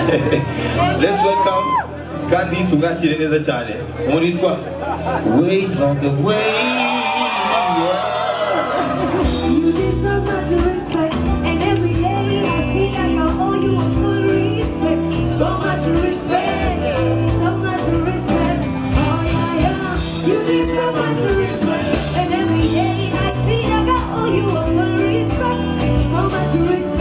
Let's welcome kandi tugakire neza cyane umuntu yitwa Wayz on the way. You deserve much respect, and every day I feel like I owe you a full respect. So much respect, so much respect. Oh yeah, yeah. You deserve much respect, and every day I feel like I owe you a full respect. So much respect.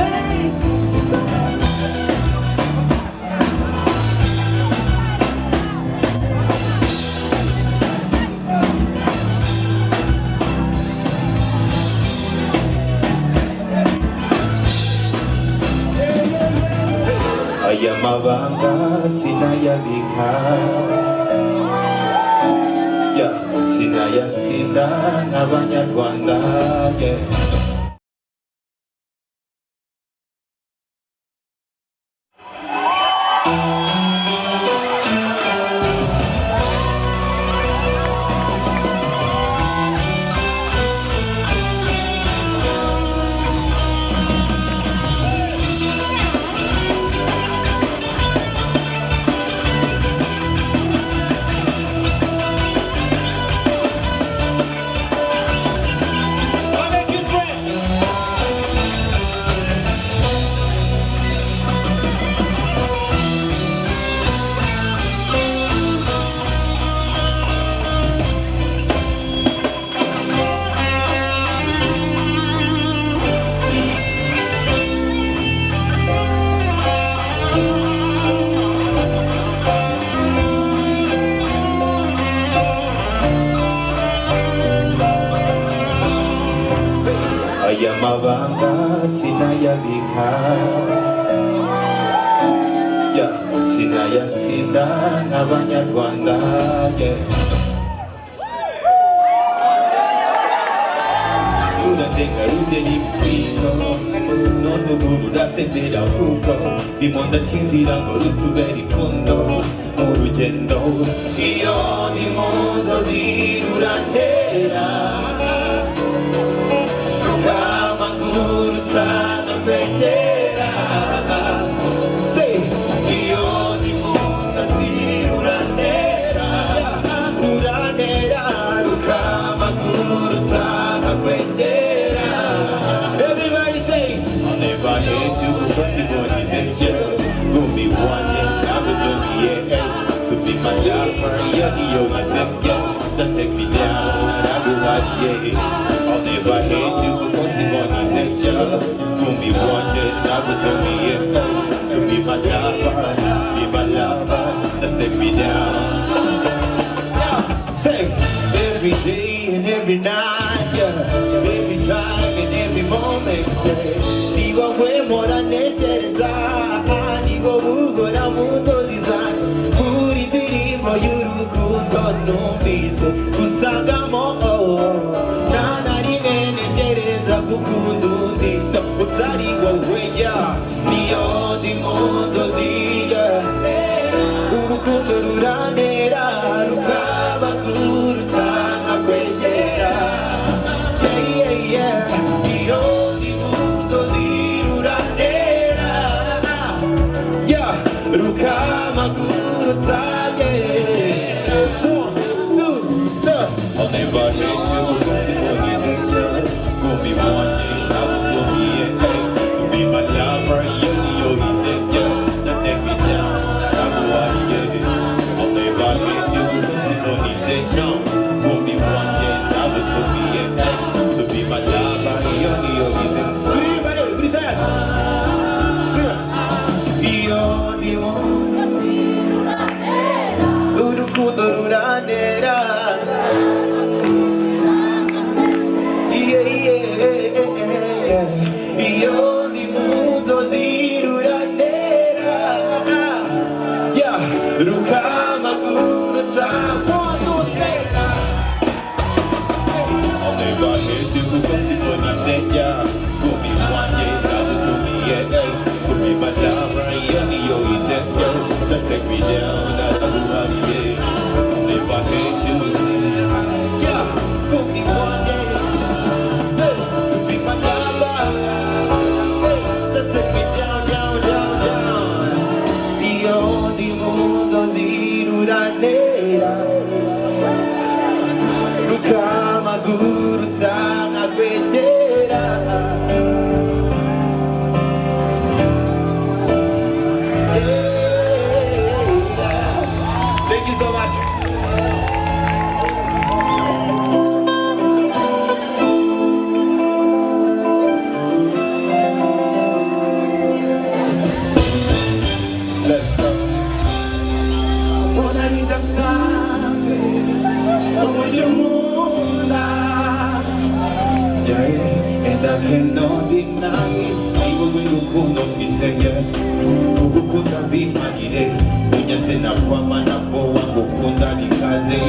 Aya mabanga sinayabika, yeah, sinayatsinda nk'abanyarwanda, yeah. Aya mabanga sinayabika, yeah, sinayatsinda nk'abanyarwanda, yeah. Uradenga ruderi kwiko, none ubu rurasendera kuko ndimo ndacinzira ngo rutubere ipfundo mu rugendo. Iyo ndi mu nzozi rurantera, everybody say, I'll never hate you, because you want it next year. We'll be one day, I will do me, yeah. To be my lover, yeah, you're my neck, yeah. Just take me down, I will ride, yeah. I'll never hate you, because you want it next year. We'll be one day, I will do me, yeah. To be my lover, just take me down. Say, every day and every night, yeah. Every time and every moment, yeah. Nigo we mora netereza, nigo ugora munzozi zanjye. Uri ndirimbo y'urukundo numvise usangamo, nta rimwe netereza gukunda undi utari wowe, yeah. Niyo ndi mu nzozi, yeah. Urukundo rurantera rukaba kuruta nkakwegera, yeah, yeah, yeah. Iyo ndi mu nzozi rurantera, yeah, rukaba kuruta, yeah. 1, 2, 3. I'll never hate you, because you want it next year. We'll be one day, I will do me, yeah. To be my lover, yeah, you're the yeah. Just take me down, I will ride, yeah. I'll never hate you, because you don't need that show. We'll be one day, I will do me, yeah. To be my lover, you're the everybody, every time. You're the one. Urukundo rurantera, yeah, yeah. Iyo ndi mu nzozi rurantera, yeah, rukama kuruta. 1, 2, 3. I'll never hate you, because you don't need that, yeah. We'll be one day, I will do me, yeah. To be my lover, yeah, you're that, yeah. Just take me down, I will ride, yeah. I'll never hate you, yeah. We'll be one day, hey, to be my lover, hey, just take me down, down, down, down. Tanga kwetera. Thank you so much. Let's go. Buona vita sante, voglio molla. Yeah, and I cannot deny it. Even when you put no intege, ukukunda bimanyire. Unyanze na kwama na poa kukunda nikaze.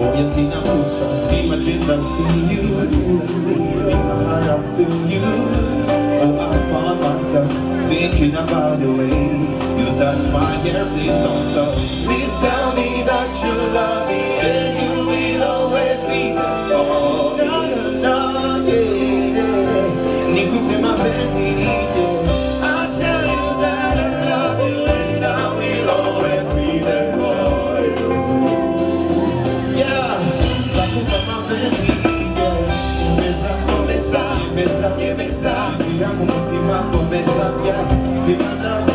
Oya sina kusa, in my dreams I see you. In my heart I feel you. Oh, I found myself thinking about the way you touch my hair. Please don't stop. Please tell me that you love me and you will always be there. Oh, no, no, no, yeah. Nikupe mapenzi, yeah. I'll tell you that I love you and I will always be there for you. Yeah, nakupa mapenzi, yeah. Começa, começa. Amo mutima, começa, yeah. Be my love,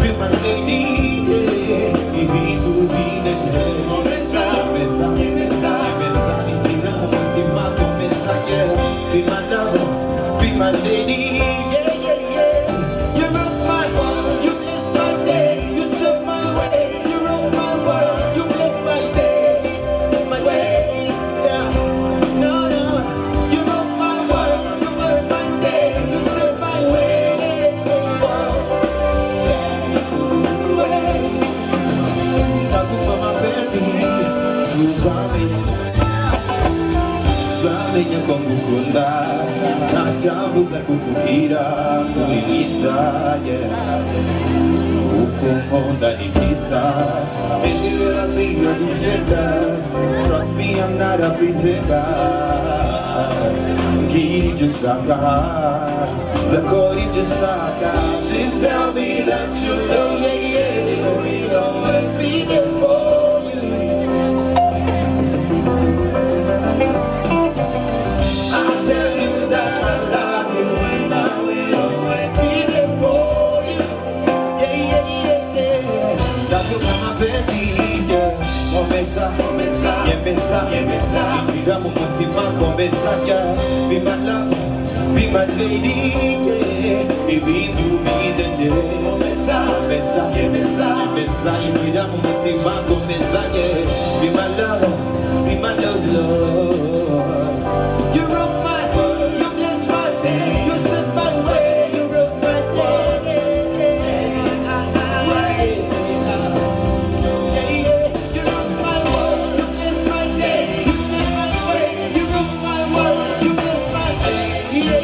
be my lady, yeah. E vim do vida, yeah. Começa, começa. Amo mutima, começa, yeah. Be my love, be my lady, yeah, yeah, yeah. You rock my world, you bless my day, you show my way. You rock my world, you bless my day, my way, yeah. No, no, you rock my world, you bless my day, you show my way. Nakupa mapenzi, tuzamenye ko ngukunda, nta cyambuza kukubwira muri mwiza, yeah. Uko nkunda ni byiza, baby will I be your defender. Trust me, I'm not a pretender. Mbwira ibyo ushaka, nzakora ibyo ushaka. Please tell me that you know, yeah, yeah, we'll always be there for you. I'll tell you that I love you and I will always be there for you. Yeah, yeah, yeah, yeah. Nakupa mapenzi, yeah. Começa, yeah. Itira mu mutima, começa, yeah. Be my love, be my lady, yeah. Baby, do me the day. Começa, yeah. Itira mu mutima, começa, yeah. Be my love, love. You rock my world, you bless my day, you set my way, you rock my world. You rock my world, you bless my day, you set my way, you rock my world, you bless my day, yeah.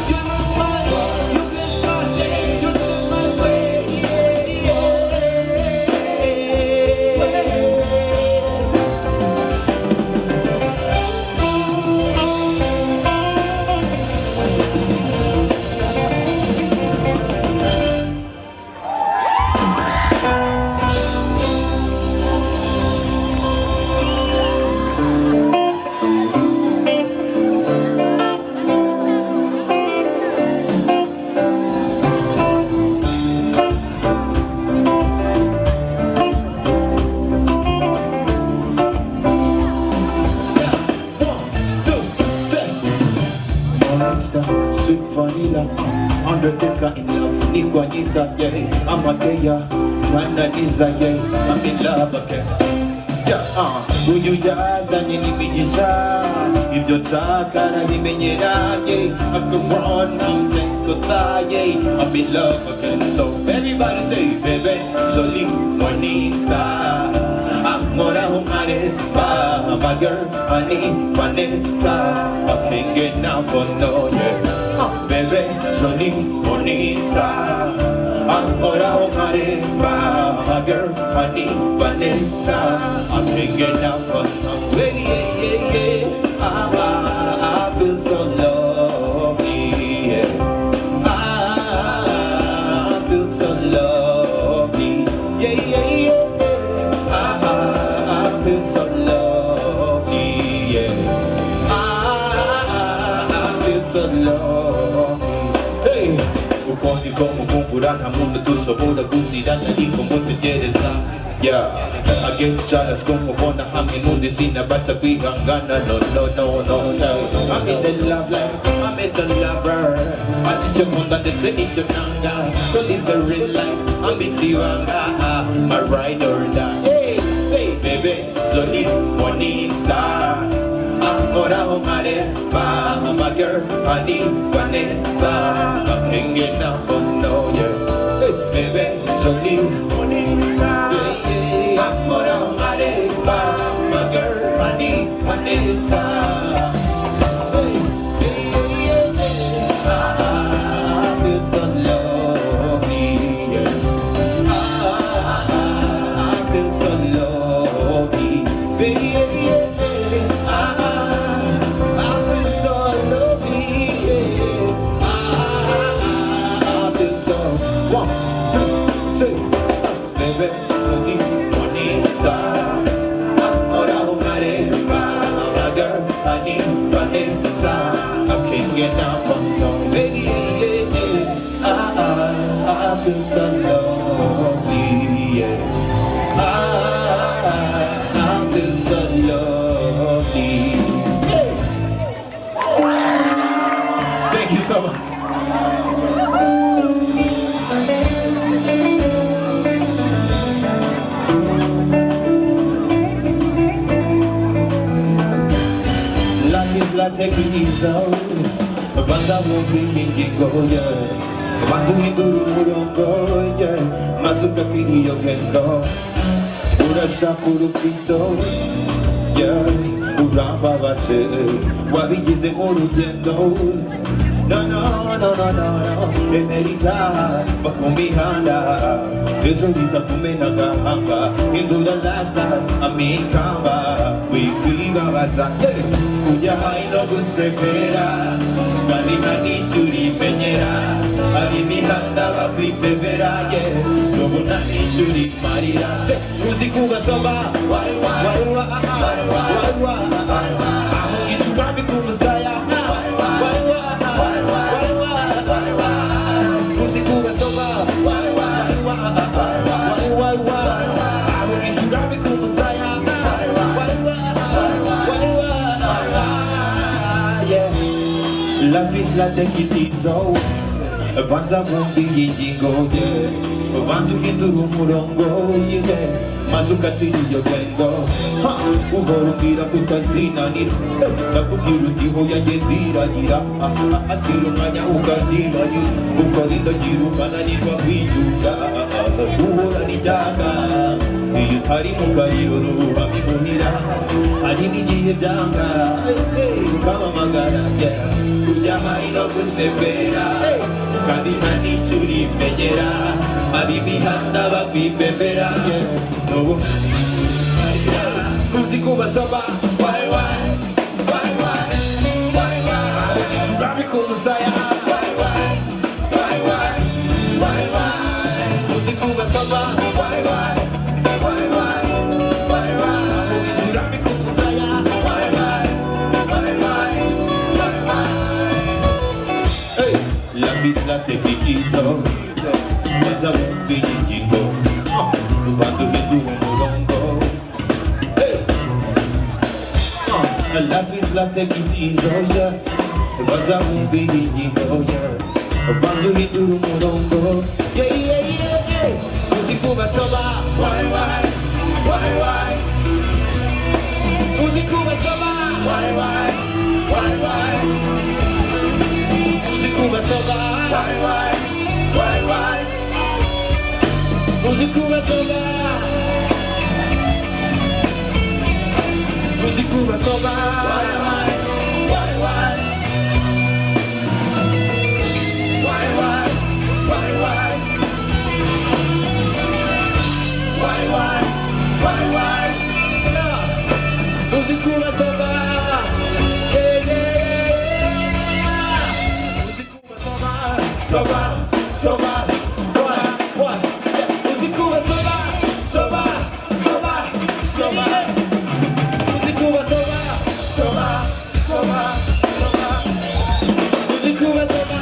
You rock my world, you bless my day, you set my way, yeah. Sweet vanilla, undertaker in love, Nikwanyita, yeah. I'm a gaya, Mananiza, yeah. I'm in love again. Yeah, ujuyaza nilimijisha, ibyo taka nimenyera, yeah. I could run mountains, yeah. I'm in love again. So everybody say, baby, Jolie, morning star. Amora humare, my girl, honey, Vanessa. I can't get enough for no, yeah. Baby, Jolie, morning star. Amora humare, my girl, honey, Vanessa. I can't get enough for no, yeah. I feel so lovely, yeah. I feel so lovely, yeah. I feel so lovely. uko niko mukumbura nta muntu dushobora gusirana ariko mutegereza agenshi ko mubona hamwe n'undi sinabaca kwihangana no I'm in the love life, I'm in the lover ati icyo nkunda ndetse icyo nanga so live the real life ambitsibanga my ride or die hey say baby Zoli morning star ahoraho nkareba my girl honey Vanessa I can't get enough of no yeah hey baby Zoli morning star ahoraho nkareba my girl honey Vanessa I feel so lonely, yeah. I feel so lonely. Hey. Thank you so much. Life is like taking easy, but I won't be in you, yeah. Mazuhindura umurongo yeah mazukati iyo kendo urashaka urufito yeah urambabaje wabigize nk'urugendo no emerita bakumihanda ejo bita kumena gahanga indura lifestyle amikamba wikwibabaza kujya hayi no gusepera kandi ntanicurimenyera ari imihanda bakwipevera yeah nubona nicuri marira uzi kubasoma aho isurambi kumusaya uzi kubasoma aho isurambi kumusaya yeah love is like a kitizo banza wumve ingingo yeah banza uhindura umurongo yeah maze ukatira iyo gendo uhora umbwira kutazinanira ndakubwira uti hoya ngendiragira asira umwanya ukagiragira ukora indagira ukananirwa kwiyuga uhora n'icyaka iyo utari mu kariro ruhama imuhira hari n'igihe byanga ukamamagara kujya hari no gusepera kandi nta n'icyo urimenyera ab'imihanda bakwipevera n'ubu uzi kubasoma urabi ku musaya uzi kubasoma urabi ku musaya Love is like taking easy, but I won't be in go. Ubanza uhindura umurongo. Love is like taking easy, yeah, but I won't be in go, yeah. Ubanza uhindura umurongo. Yeah. Uzi kubasoma, why? Uzi kubasoma, why? Kubasoma, why? Uzi kubasoma, uzi kubasoma, why? Uzi kubasoma, Soba, what? Uzi kubasoma, soba. Uzi kubasoma, soba. Uzi kubasoma.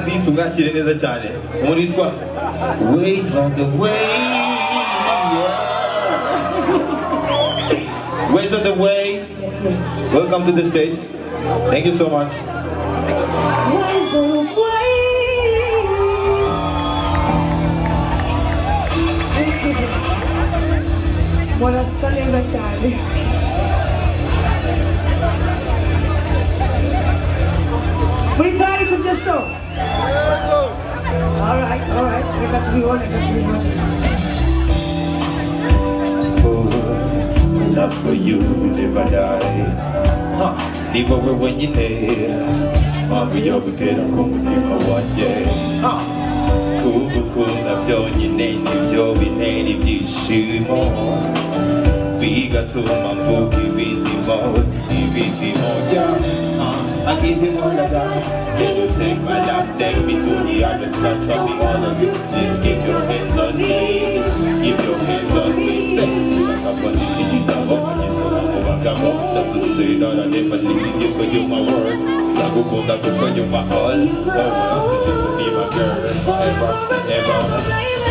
kandi tumwakire neza cyane umuntu witwa wayz on the way. Wayz on the way. Welcome to the stage. Thank you so much. Wayz on the way. Buonasera cyane. Ready to the show. All right. I got to be one. My love for you will never die. Niba wewe wenyine mpamvu yo gutera k'umutima wanjye. Kugukunda byonyine nibyo bintera ibyishimo, bigatuma mvuga ibindimo. I give you all of that. Can you take my love, take me to the other side, show me all of you. Please keep your hands on me, keep your hands on me. Say, that's to say that I never leave you, but you're my word. Sagukunda kuko you're my all. Oh, you to be my girl, ever.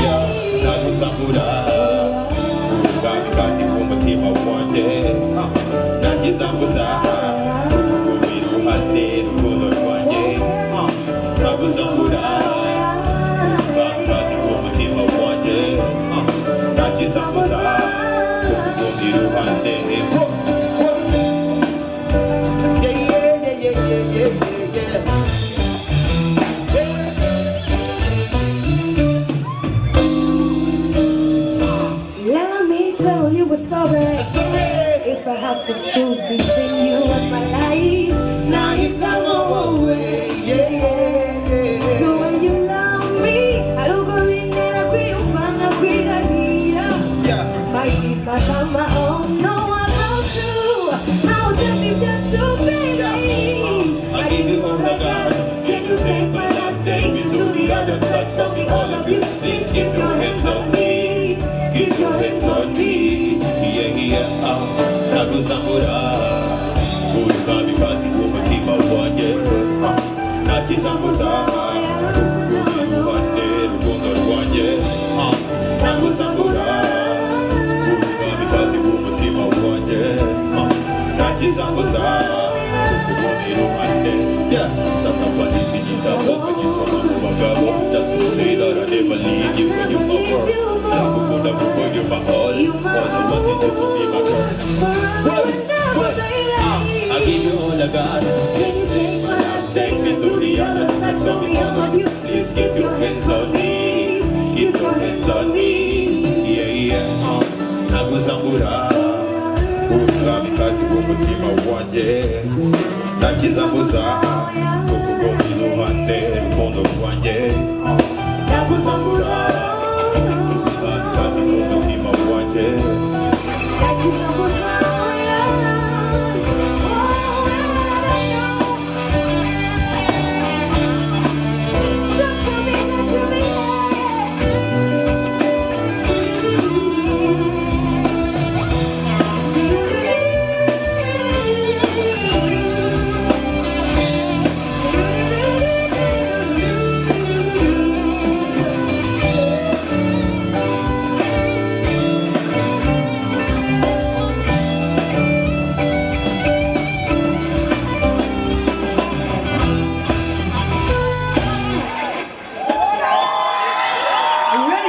Yeah, nagusambura. Urugambi kandi k'umutima wanjye. Nakizambuza. Urukundo rwanjye nagusambura bakazi k'umutima wanjye nakizambuza kukundi ruhande. Let me tell you a story. If I have to choose between you and my life, Now you tell me away, the way you love me, I don't go in there, I quit, yeah. my sister on my own, no one else to. How does it get so baby? I give you all I got. Can you take my love, take me to the other side, show me all of you. Please keep your hands on me, keep your hands on me. Yeah, nagusambura urugambi kasi k'umutima wanjye nakizambuza kukundi ruhande rukundo rwanjye nagusambura urugambi kasi k'umutima wanjye nakizambuza kukundi ruhande. Yeah, sakabani igitabo kagisoma mu bagabo, just to say that I never leave you when you're my world. Sagukunda kuko you're my all. All I want is you to be my girl. I give you all I got. Can you take my love, Take me to the other side, show me all of you. Please keep your hands on me, keep your hands on me. Yeah. Nagusambura urugambi kasi k'umutima wanjye nakizambuza kukundi ruhande rukundo rwanjye nagusambura urugambi kasi k'umutima wanjye.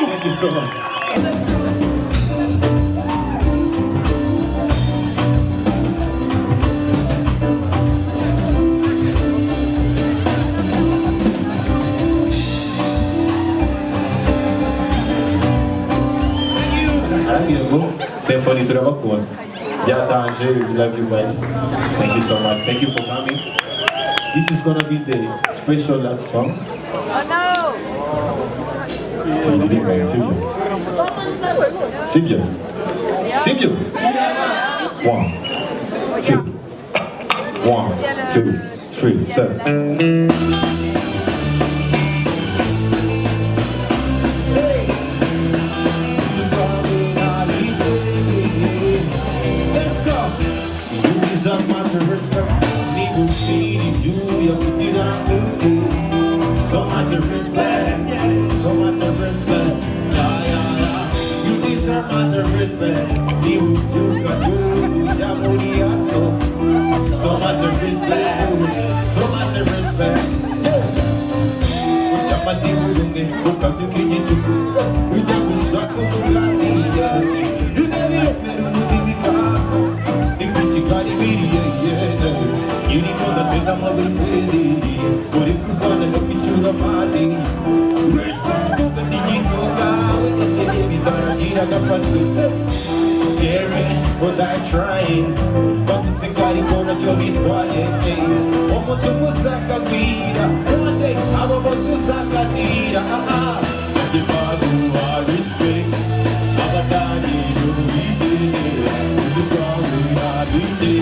Thank you so much. Ariel, symphony turabakunda. Byatanje, we love you guys. Thank you so much. Thank you for coming. This is gonna be the special last song. C'est bien. C'est bien. 1, 2, 1, 2, 3, 7. So much amazimurumwe ukabyuka igicuku ujya gushaka umuganira unabiremera ururimi kako niko kigali biriye iriko ndateza amaburi kwezi uri kurwana no kwishyura amazi respect ugatigito kawe bizarangira agafashwe Perish without trying bagusigara imbona cyo bitwaye umunsi umwe uzakabwira one day abo bose uzakazira ati baguha respect abatari y'urubidire uzikwawe ntabinde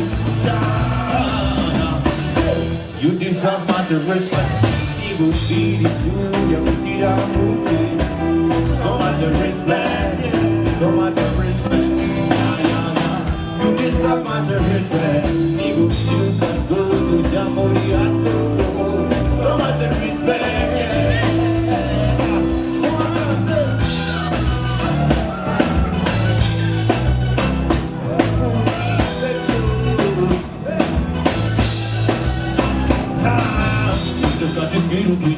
you deserve much respect igufiri yuya kugira muke so much respect so much respect you deserve much respect igufiri go to jamori aso so much respect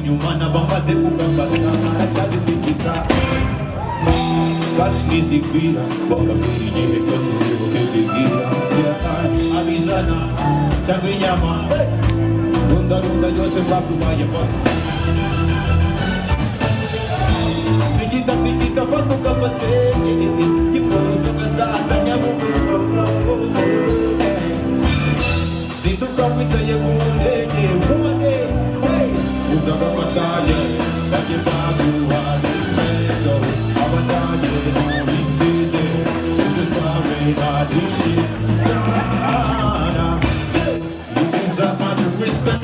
nyuma nabamaze kugambana aracyabitikika kasinizikwira bakabwira igihe cyose uyoboke bibwira abizana cyangwa inyama rundarunda yose bakubaye mpaka tigita bakugapatse giporoso gatsatanya zinduka wicaye ku ndege one uzaba batanye bajye baguha respeto abatanye mubitinde uje twawe nadije you deserve much respect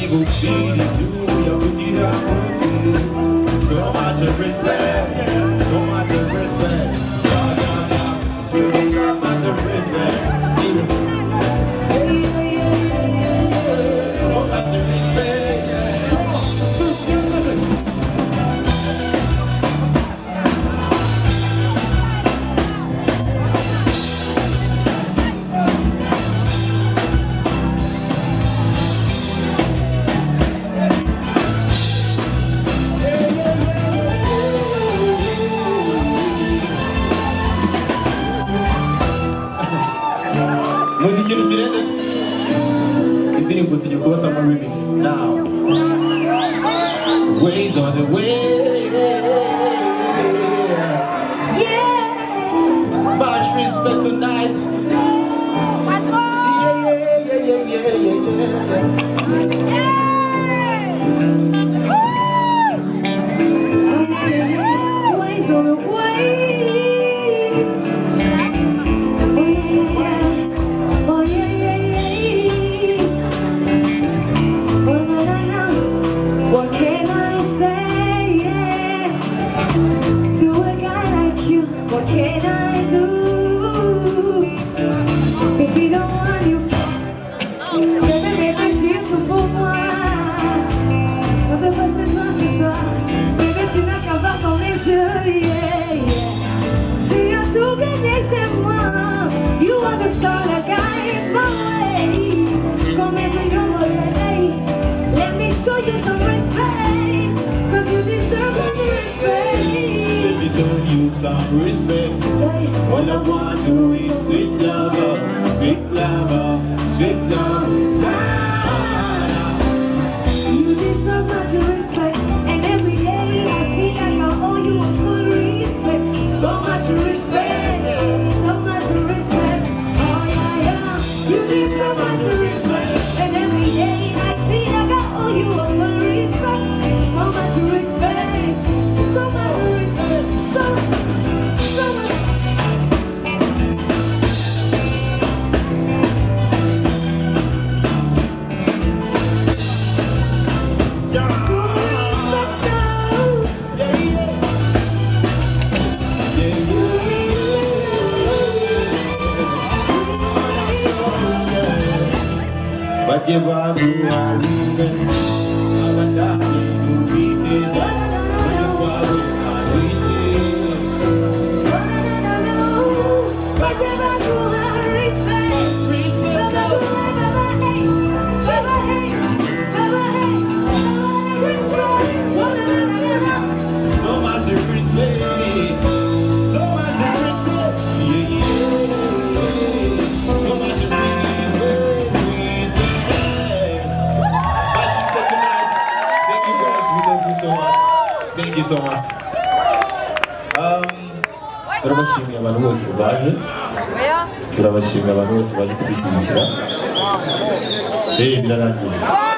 igufiri yuya kugira so much respect so much respect you deserve much respect so much respect muzi ikintu kirenze indirimbo tujya kubatamo remix now wayz on the way much respect tonight Wayz on the way. Oh yeah. Oh na. What can I say? To a guy like you, what can I do to be the one you bébé, tu es tout pour moi. On te passe le temps ce soir. Bébé, tu n'as qu'à voir dans mes yeux, Tu as tout gagné chez moi. You are the star that guides my way. Comme mes oignons volés. Let me show you some respect. Cause you deserve some respect. let me show you some respect all I want to do is sweet lover sweet love You deserve much respect. And every day I feel like I owe you a full respect. so much respect So much respect. Oh yeah. you deserve much respect And every day I feel like I owe you a full respect. So much respect. So much respect. So much. bajye baguha respect abatari y'urubidire uje twawe ntabinde Respect. so much. Turabashimiye abantu bose baje. Turabashimiye abantu bose baje kudushyigikira. Birarangiye.